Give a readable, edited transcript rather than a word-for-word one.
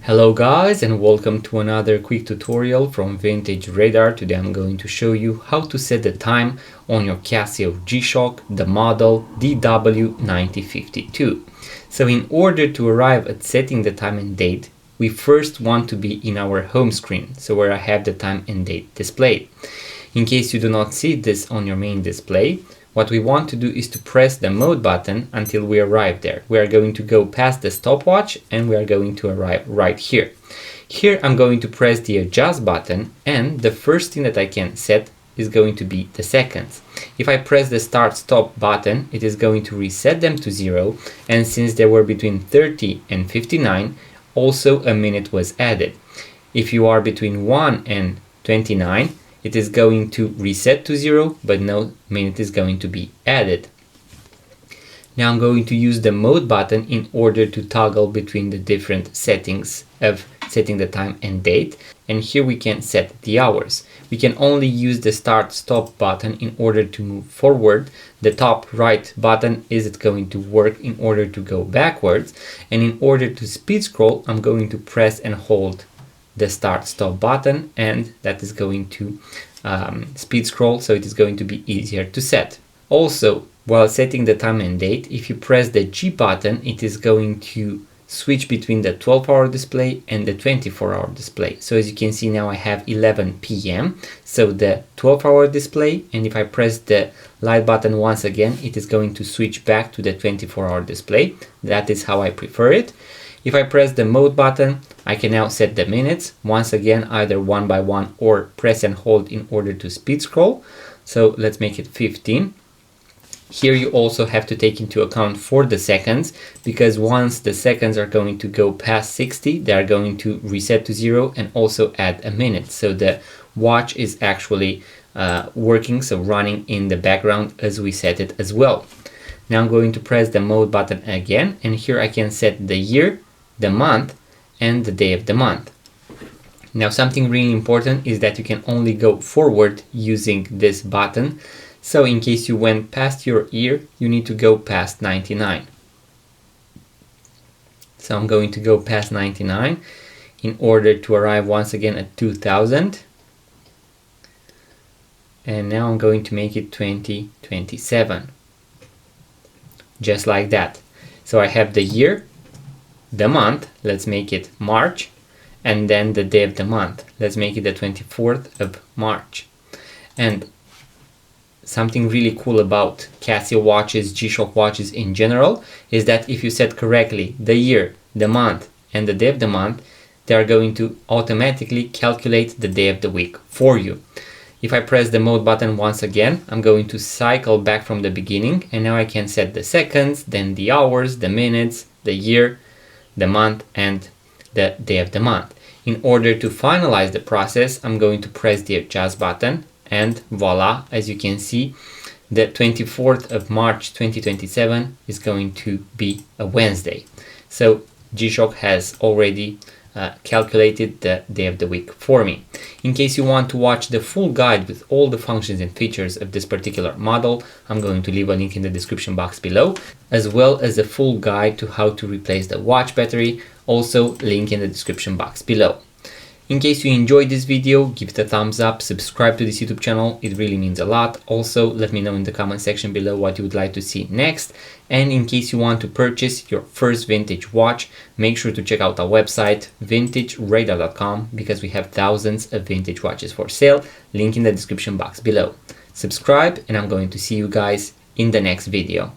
Hello guys, and welcome to another quick tutorial from Vintage Radar. Today I'm going to show you how to set the time on your Casio G-Shock, the model DW-9052. So in order to arrive at setting the time and date, we first want to be in our home screen, so where I have the time and date displayed. In case you do not see this on your main display, what we want to do is to press the mode button until we arrive there. We are going to go past the stopwatch and we are going to arrive right here. Here I'm going to press the adjust button, and the first thing that I can set is going to be the seconds. If I press the start stop button, it is going to reset them to 0, and since they were between 30 and 59, also a minute was added. If you are between 1 and 29, it is going to reset to 0, but no minute is going to be added. Now I'm going to use the mode button in order to toggle between the different settings of setting the time and date. And here we can set the hours. We can only use the start stop button in order to move forward. The top right button isn't going to work in order to go backwards. And in order to speed scroll, I'm going to press and hold the start stop button, and that is going to speed scroll, so it is going to be easier to set. Also, while setting the time and date, if you press the G button, it is going to switch between the 12-hour display and the 24-hour display. So as you can see now, I have 11 p.m. so the 12-hour display, and if I press the light button once again, it is going to switch back to the 24-hour display. That is how I prefer it. If I press the mode button, I can now set the minutes, once again either one by one or press and hold in order to speed scroll. So let's make it 15. Here you also have to take into account for the seconds, because once the seconds are going to go past 60, they are going to reset to 0 and also add a minute. So the watch is actually working, so running in the background as we set it as well. Now I'm going to press the mode button again, and here I can set the year, the month, and the day of the month. Now something really important is that you can only go forward using this button. So in case you went past your year, you need to go past 99. So I'm going to go past 99 in order to arrive once again at 2000. And now I'm going to make it 2027. Just like that. So I have the year, the month, let's make it March, and then the day of the month, let's make it the 24th of March. And something really cool about Casio watches, G-Shock watches in general, is that if you set correctly the year, the month, and the day of the month, they are going to automatically calculate the day of the week for you. If I press the mode button once again, I'm going to cycle back from the beginning, and now I can set the seconds, then the hours, the minutes, the year, the month, and the day of the month. In order to finalize the process, I'm going to press the adjust button, and voila, as you can see, the 24th of March 2027 is going to be a Wednesday. So G-Shock has already calculated the day of the week for me. In case you want to watch the full guide with all the functions and features of this particular model, I'm going to leave a link in the description box below, as well as a full guide to how to replace the watch battery, also link in the description box below. In case you enjoyed this video, give it a thumbs up, subscribe to this YouTube channel, it really means a lot. Also, let me know in the comment section below what you would like to see next. And in case you want to purchase your first vintage watch, make sure to check out our website, vintageradar.com, because we have thousands of vintage watches for sale, link in the description box below. Subscribe, and I'm going to see you guys in the next video.